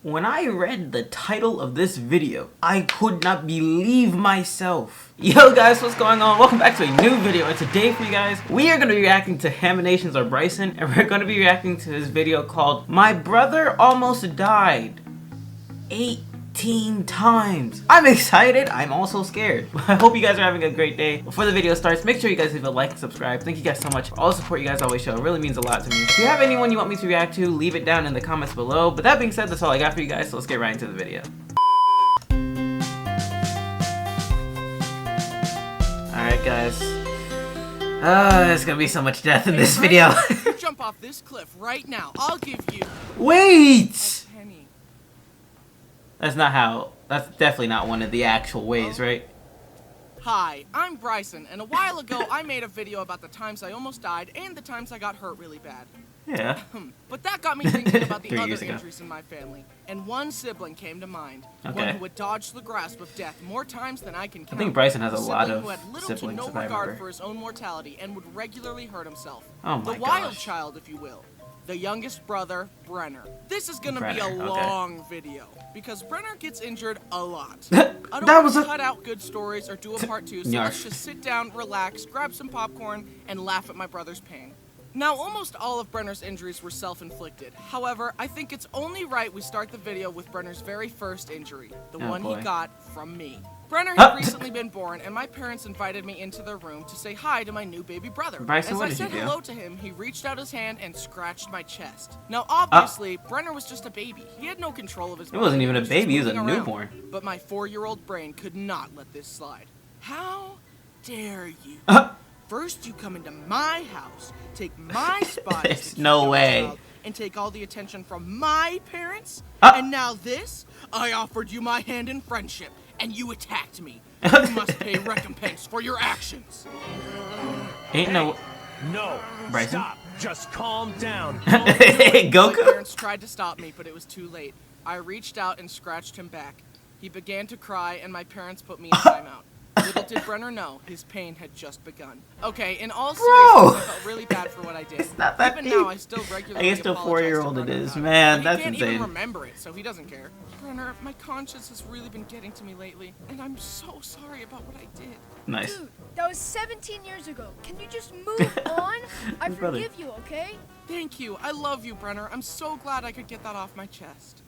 When I read the title of this video, I could not believe myself. Yo guys, what's going on? Welcome back to a new video, and today for you guys, we are going to be reacting to Haminations or Bryson, and we're going to be reacting to his video called My Brother Almost Died 18 times. I'm excited. I'm also scared. I hope you guys are having a great day. Before the video starts, make sure you guys leave a like and subscribe. Thank you guys so much for all the support you guys always show. It really means a lot to me. If you have anyone you want me to react to, leave it down in the comments below. But that being said, that's all I got for you guys, so let's get right into the video. Alright guys. There's gonna be so much death in this video. Jump off this cliff right now. I'll give you... Wait! a penny. That's not how... That's definitely not one of the actual ways, right? Hi, I'm Bryson, and a while ago I made a video about the times I almost died and the times I got hurt really bad. Yeah. But that got me thinking about the 3 other years ago. injuries in my family, and one sibling came to mind. Okay. One who had dodged the grasp of death more times than I can count. I think Bryson has a lot sibling of who had little siblings, to if no I regard remember. for his own mortality and would regularly hurt himself. Oh my The wild gosh. child, if you will. The youngest brother, Brenner. This is gonna be a Brenner, okay. long video, because Brenner gets injured a lot. That I don't was want a- to cut out good stories or do a part 2, so let's Yarf. just sit down, relax, grab some popcorn, and laugh at my brother's pain. Now, almost all of Brenner's injuries were self-inflicted. However, I think it's only right we start the video with Brenner's very first injury, the one boy. he got from me. Brenner had recently been born, and my parents invited me into their room to say hi to my new baby brother. Bryson, As what I did said you do? hello to him, he reached out his hand and scratched my chest. Now, obviously, Brenner was just a baby. He had no control of his body. He wasn't even a was just baby, he was a moving around. newborn. But my 4-year-old brain could not let this slide. How dare you? First, you come into my house, take my spot as There's the no cute way. child, and take all the attention from my parents? Ah. And now this? I offered you my hand in friendship, and you attacked me. You must pay recompense for your actions. Ain't no... No, Bryson? stop. Just calm down. Hey, My Goku? parents tried to stop me, but it was too late. I reached out and scratched him back. He began to cry, and my parents put me in timeout. Little did Brenner know, his pain had just begun. Okay, in all seriousness, I felt really bad for what I did. It's not that Even deep. now, I still regularly I guess to a apologize 4-year-old to it Brenner is. about Man, But that's he can't insane. even remember it, so he doesn't care. Brenner, my conscience has really been getting to me lately, and I'm so sorry about what I did. Nice. Dude, that was 17 years ago. Can you just move on? I Brother. forgive you, okay? Thank you. I love you, Brenner. I'm so glad I could get that off my chest.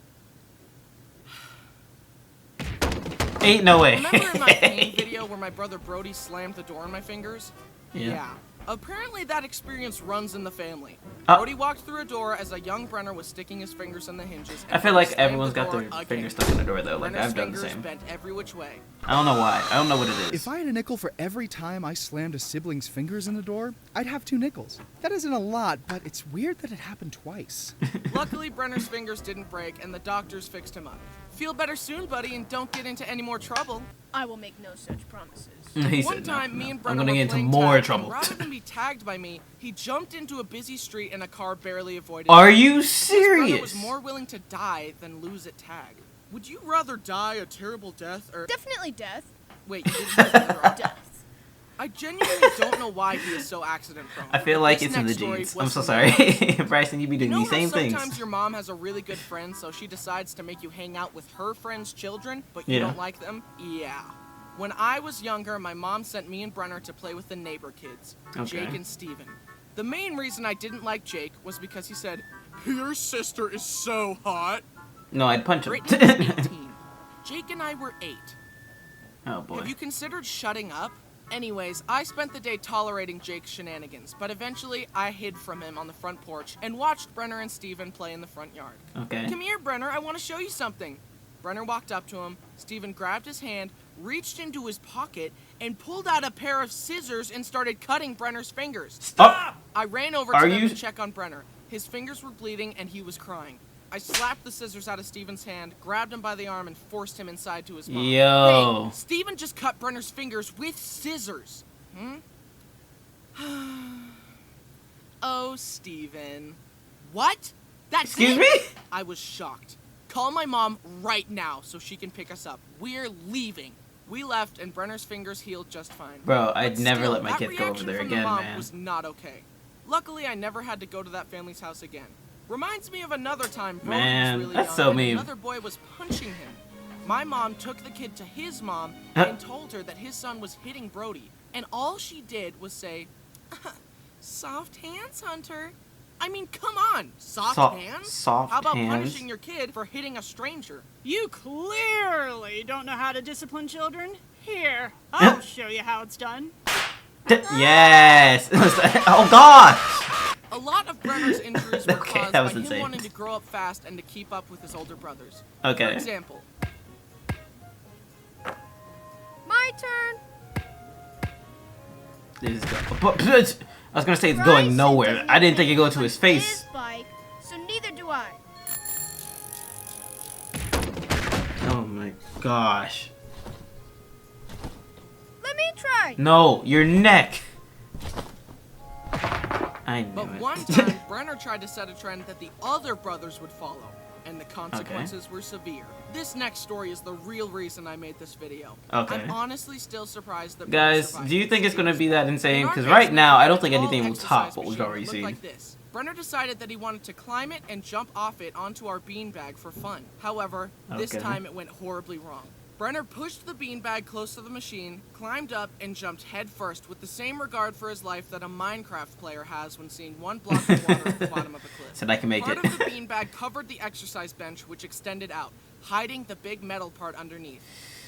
Ain't no way. Remember in my pain video where my brother Brody slammed the door in my fingers? Yeah. Apparently that experience runs in the family. Uh, Brody walked through a door as a young Brenner was sticking his fingers in the hinges. I and feel Brody like slammed everyone's the got door their again. fingers stuck in the door though. Like Brenner's I've done the fingers same. bent every which way. I don't know why. I don't know what it is. If I had a nickel for every time I slammed a sibling's fingers in the door, I'd have 2 nickels. That isn't a lot, but it's weird that it happened twice. Luckily, Brenner's fingers didn't break, and the doctors fixed him up. Feel better soon, buddy, and don't get into any more trouble. I will make no such promises. He One said, time, no, me no. and I'm Brenner gonna were get into playing more tag, trouble. and rather than be tagged by me, he jumped into a busy street and a car barely avoided Are him. you His brother serious? was more willing to die than lose at tag. Would you rather die a terrible death or... Definitely death. Wait, you didn't say either option. Death. I genuinely don't know why he is so accident prone. I feel but like this it's in the next story genes. I'm was so hilarious. sorry. Bryson, you be You doing know the how same sometimes things. your mom has a really good friend, so she decides to make you hang out with her friend's children, but you Yeah. don't like them? Yeah. When I was younger, my mom sent me and Brenner to play with the neighbor kids, Okay. Jake and Steven. The main reason I didn't like Jake was because he said, "Your sister is so hot." No, I'd punch him. Brittany was 18. Jake and I were 8. Oh boy. Have you considered shutting up? Anyways, I spent the day tolerating Jake's shenanigans, but eventually I hid from him on the front porch and watched Brenner and Steven play in the front yard. Okay. Come here, Brenner, I want to show you something. Brenner walked up to him, Steven grabbed his hand, reached into his pocket, and pulled out a pair of scissors and started cutting Brenner's fingers. Stop! I ran over Are to them you- to check on Brenner. His fingers were bleeding and he was crying. I slapped the scissors out of Steven's hand, grabbed him by the arm, and forced him inside to his mom. Yo. Hey, Steven just cut Brenner's fingers with scissors. Oh, Steven. What? That's Excuse it? me? I was shocked. Call my mom right now so she can pick us up. We're leaving. We left and Brenner's fingers healed just fine. Bro, I'd But never still, let my that kid go over reaction there from the again, mom man. was not okay. Luckily, I never had to go to that family's house again. Reminds me of another time Brody Man, was really that's young so and mean. another boy was punching him. My mom took the kid to his mom and told her that his son was hitting Brody. And all she did was say, "Soft hands, Hunter." I mean, come on, soft hands? Soft How about hands? punishing your kid for hitting a stranger? You clearly don't know how to discipline children. Here, I'll show you how it's done. Yes! Oh gosh! A lot of Brenner's injuries were Okay, caused that by was him insane. wanting to grow up fast and to keep up with his older brothers. Okay. For example, My turn. This is I was gonna say it's going Bryson nowhere. doesn't I didn't think it'd go even to his touch face. His bike, so neither do I. Oh my gosh. Let me try. No, your neck. I knew but it. one time Brenner tried to set a trend that the other brothers would follow, and the consequences were severe. This next story is the real reason I made this video. Okay. I'm honestly still surprised that Brenner Guys, survived do you think this it's gonna severe be that stuff. insane? In our Because basement, right now, I don't we think had a anything will tall top exercise what we've machine already that looked seen. like this. Brenner decided that he wanted to climb it and jump off it onto our beanbag for fun. However, this Okay. time it went horribly wrong. Brenner pushed the beanbag close to the machine, climbed up, and jumped headfirst with the same regard for his life that a Minecraft player has when seeing one block of water at the bottom of a cliff. Said I can make Part it. of the beanbag covered the exercise bench, which extended out, hiding the big metal part underneath.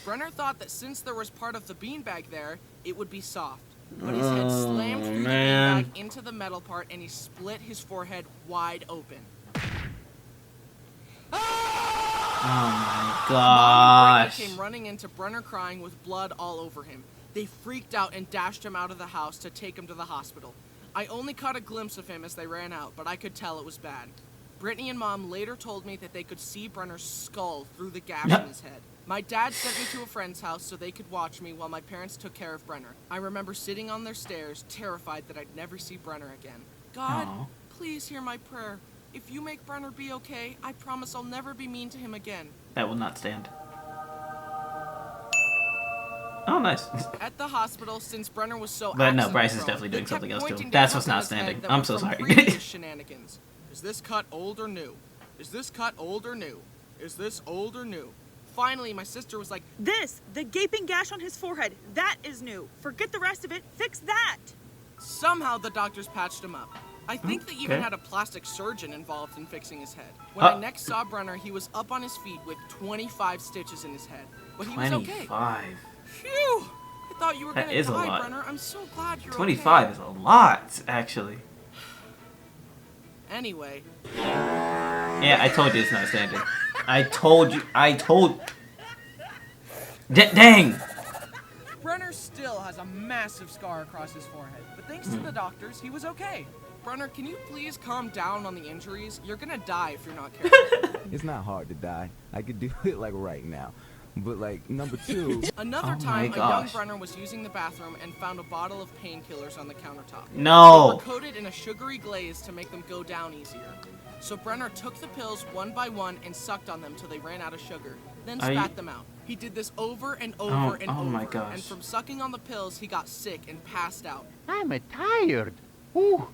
Brenner thought that since there was part of the beanbag there, it would be soft. But his head slammed through man. the beanbag into the metal part, and he split his forehead wide open. Oh my Mom and gosh. Brittany came running into Brenner crying with blood all over him. They freaked out and dashed him out of the house to take him to the hospital. I only caught a glimpse of him as they ran out, but I could tell it was bad. Brittany and Mom later told me that they could see Brenner's skull through the gash in his head. My dad sent me to a friend's house so they could watch me while my parents took care of Brenner. I remember sitting on their stairs, terrified that I'd never see Brenner again. God, Aw. please hear my prayer. If you make Brenner be okay, I promise I'll never be mean to him again. That will not stand. Oh, nice. At the hospital, since Brenner was so But no, accident Bryce is prone, definitely doing they something kept else to pointing him. to That's what's cuts on not his head standing. that I'm were so from sorry. previous shenanigans. Is this cut old or new? Is this cut old or new? Is this old or new? Finally, my sister was like, The gaping gash on his forehead, that is new. Forget the rest of it, fix that. somehow the doctors patched him up. I think they even okay. had a plastic surgeon involved in fixing his head. When I Huh. next saw Brenner, he was up on his feet with 25 stitches in his head. But he was okay. 25. Phew! I thought you were That gonna is a die, lot. Brenner. I'm so glad you're 25 okay. is a lot, actually. Anyway, Yeah, I told you it's not standing. I told you. Dang! Brenner still has a massive scar across his forehead, but thanks to the doctors, he was okay. Brenner, can you please calm down on the injuries? You're gonna die if you're not careful. It's not hard to die. I could do it like right now. But like number two, Another Oh time, my a young gosh. Brenner was using the bathroom and found a bottle of painkillers on the countertop. They were No! coated in a sugary glaze to make them go down easier. So Brenner took the pills one by one and sucked on them till they ran out of sugar, then Are spat you- them out. He did this over and over Oh, and oh over, my gosh. and from sucking on the pills, he got sick and passed out. I'm tired. Ooh.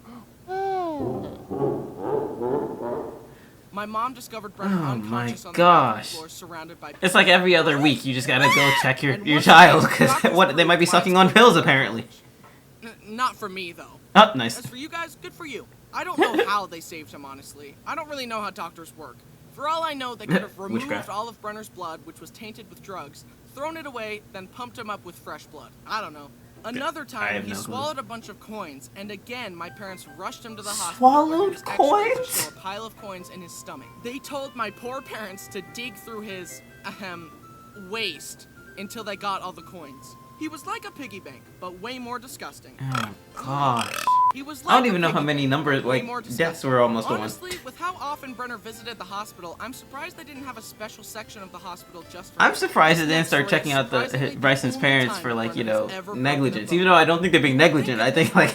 My mom discovered Brenner Oh unconscious my on the bathroom gosh. floor, surrounded by. It's like every other week, you just gotta go check your And once child, again, because doctors what they might be proved sucking on widespread pills, apparently. Not for me though. Oh, nice. As for you guys, good for you. I don't know how they saved him, honestly. I don't really know how doctors work. For all I know, they could have removed Witchcraft. all of Brenner's blood, which was tainted with drugs, thrown it away, then pumped him up with fresh blood. I don't know. Another I time, have he no clue. swallowed a bunch of coins, and again, my parents rushed him to the hospital. Swallowed where he was X-rayed coins? To show a pile of coins in his stomach. They told my poor parents to dig through his, waist until they got all the coins. He was like a piggy bank, but way more disgusting. Oh, gosh. He was I don't like a even know how piggy many bank, numbers, way like, more deaths disgusting. were almost one. Honestly, with how often Brenner visited the hospital, I'm surprised they didn't have a special section of the hospital just for I'm him. surprised they This didn't next start story checking is out surprisingly Bryson's only parents time for, like, you Brenner know, has ever broken a negligence. bone. Even though I don't think they're being negligent. I think, like,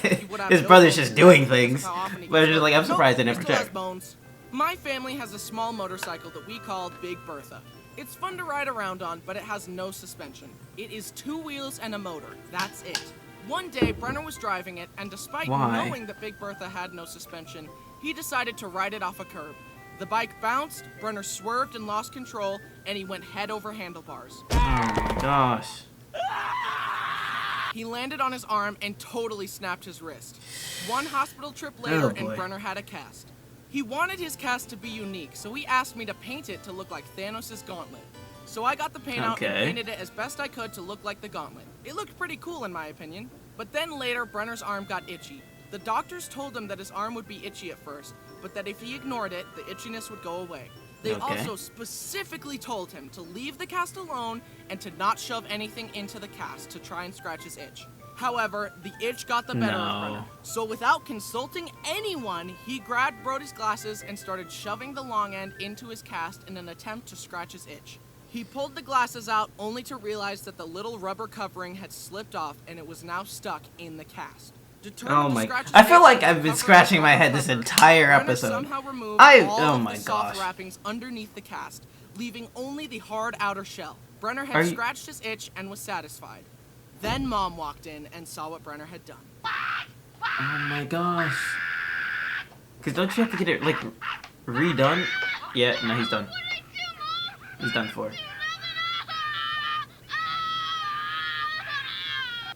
his brother's just doing things. But it's just like, I'm surprised they Nope, didn't he still has protect. bones. My family has a small motorcycle that we call Big Bertha. It's fun to ride around on, but it has no suspension. It is 2 wheels and a motor. That's it. One day, Brenner was driving it, and despite Why? knowing that Big Bertha had no suspension, he decided to ride it off a curb. The bike bounced, Brenner swerved and lost control, and he went head over handlebars. Oh my gosh. He landed on his arm and totally snapped his wrist. One hospital trip later, Oh, boy. and Brenner had a cast. He wanted his cast to be unique, so he asked me to paint it to look like Thanos' gauntlet. So I got the paint out and Okay. painted it as best I could to look like the gauntlet. It looked pretty cool in my opinion. But then later, Brenner's arm got itchy. The doctors told him that his arm would be itchy at first, but that if he ignored it, the itchiness would go away. They Okay. also specifically told him to leave the cast alone and to not shove anything into the cast to try and scratch his itch. However, the itch got the better of No. Brenner. So without consulting anyone, he grabbed Brody's glasses and started shoving the long end into his cast in an attempt to scratch his itch. He pulled the glasses out only to realize that the little rubber covering had slipped off and it was now stuck in the cast. Determined Oh to my! scratch his I feel itch like with I've the been cover scratching of my the head this cover, entire Brenner episode. somehow removed all oh of my the soft gosh. wrappings underneath the cast, leaving only the hard outer shell. Brenner had Are you- scratched his itch and was satisfied. Then Mom walked in and saw what Brenner had done. Oh my gosh. Cause don't you have to get it like redone? Yeah, no, he's done. He's done for.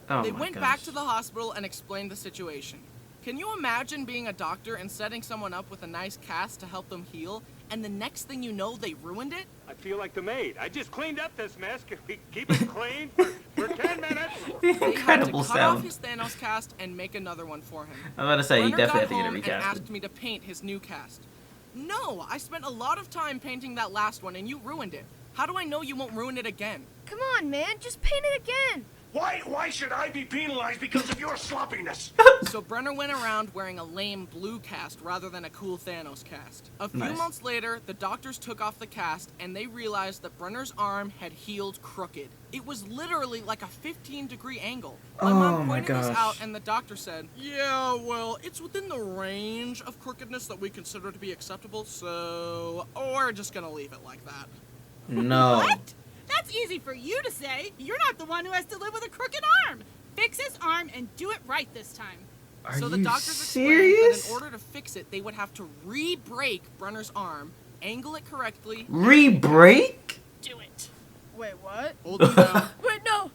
Oh They my went gosh. back to the hospital and explained the situation. Can you imagine being a doctor and setting someone up with a nice cast to help them heal, and the next thing you know, they ruined it? I feel like the maid. I just cleaned up this mess. Can we keep it clean for 10 minutes? The They had to incredible cut off sound. his Thanos cast and make another one for him. I'm about to say you Brenner definitely got have to get it home and recasted. asked me to paint his new cast. No, I spent a lot of time painting that last one and you ruined it. How do I know you won't ruin it again? Come on, man, just paint it again. Why should I be penalized because of your sloppiness? So Brenner went around wearing a lame blue cast rather than a cool Thanos cast. A few Nice. months later, the doctors took off the cast and they realized that Brenner's arm had healed crooked. It was literally like a 15-degree angle. My Oh mom my pointed this gosh. out and the doctor said, "Yeah, well, it's within the range of crookedness that we consider to be acceptable, so we're just gonna leave it like that." No. What? That's easy for you to say. You're not the one who has to live with a crooked arm. Fix his arm and do it right this time. Are So the you doctors serious? explained that in order to fix it, they would have to re-break Brenner's arm, angle it correctly. Re-break? Do it. Wait, what? Hold him down. Wait, no.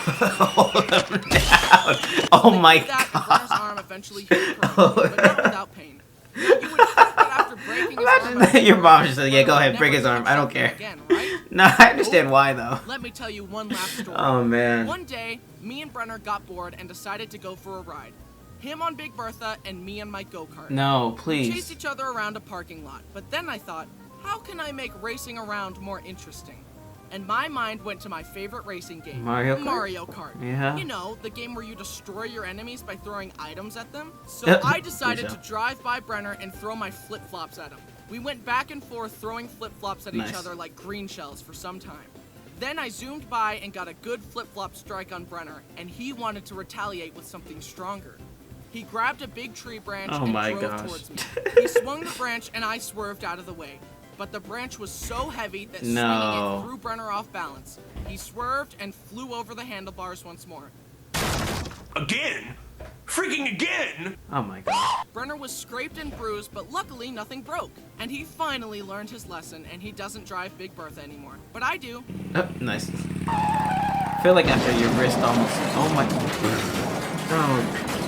Hold him down. Oh my They did that, and Brenner's god. arm eventually healed correctly, but not without pain. Now, you would think that after breaking his Imagine arm, that your mom just said, Brenner "Yeah, go would ahead, never break his do arm. I don't something care." Again, right? No, I understand why though. Let me tell you one last story. Oh man. One day, me and Brenner got bored and decided to go for a ride. Him on Big Bertha and me on my go-kart. No, We chased please. each other around a parking lot, but then I thought, how can I make racing around more interesting? And my mind went to my favorite racing game, Mario Kart? Mario Kart. Yeah. You know, the game where you destroy your enemies by throwing items at them. So Yep. I decided Please to drive by Brenner and throw my flip-flops at him. We went back and forth throwing flip-flops at Nice. each other like green shells for some time. Then I zoomed by and got a good flip-flop strike on Brenner, and he wanted to retaliate with something stronger. He grabbed a big tree branch Oh and my drove gosh. towards me. He swung the branch and I swerved out of the way. But the branch was so heavy that swinging No. it threw Brenner off balance. He swerved and flew over the handlebars once more. Again? Freaking again? Oh my god. Brenner was scraped and bruised, but luckily nothing broke. And he finally learned his lesson and he doesn't drive Big Bertha anymore. But I do. Oh, nice. I feel like after your wrist almost. Oh my.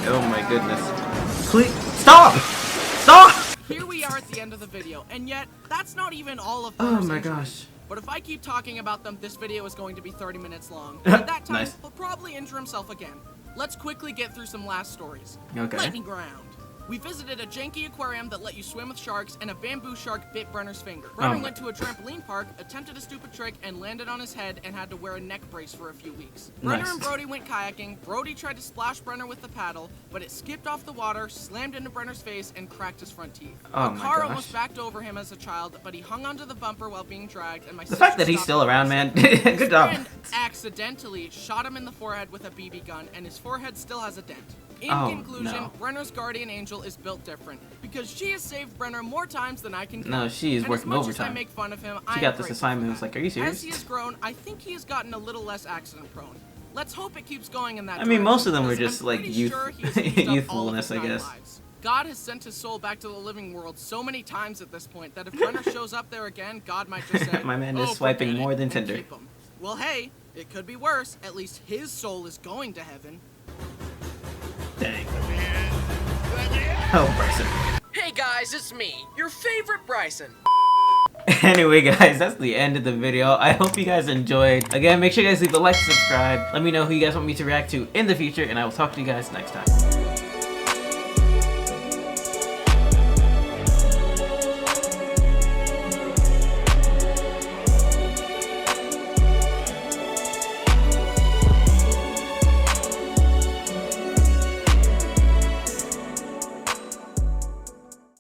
Oh my goodness. Please stop! Stop! Here we are at the end of the video, and yet, that's not even all of Oh Brenner's my injuries. gosh. But if I keep talking about them, this video is going to be 30 minutes long. And at that time, Nice. he'll probably injure himself again. Let's quickly get through some last stories. Okay. Lightning round. We visited a janky aquarium that let you swim with sharks, and a bamboo shark bit Brenner's finger. Brenner my- went to a trampoline park, attempted a stupid trick, and landed on his head and had to wear a neck brace for a few weeks. Brenner Nice. and Brody went kayaking. Brody tried to splash Brenner with the paddle, but it skipped off the water, slammed into Brenner's face, and cracked his front teeth. Oh a my car gosh. almost backed over him as a child, but he hung onto the bumper while being dragged, and my The fact that sister he's stopped still him. around, man. His Good job. friend accidentally shot him in the forehead with a BB gun, and his forehead still has a dent. In Oh, conclusion, no. Brenner's guardian angel is built different because she has saved Brenner more times than I can count. No, she is and working as much As I overtime. make fun of him, She I got am this grateful assignment. for It's that. like, are you serious? As he has grown, I think he has gotten a little less accident prone. Let's hope it keeps going in that I mean, most of them direction, were because just, I'm like, pretty youth- sure he has used up all of youthfulness, his I 9 guess. lives. God has sent his soul back to the living world so many times at this point that if Brenner shows up there again, God might just say, My man is "Oh, swiping forget more it," than and Tinder. keep him. Well, hey, it could be worse. At least his soul is going to heaven. Dang. Oh, Bryson. Hey guys, it's me, your favorite Bryson. Anyway, guys, that's the end of the video. I hope you guys enjoyed. Again, make sure you guys leave a like, subscribe. Let me know who you guys want me to react to in the future, and I will talk to you guys next time.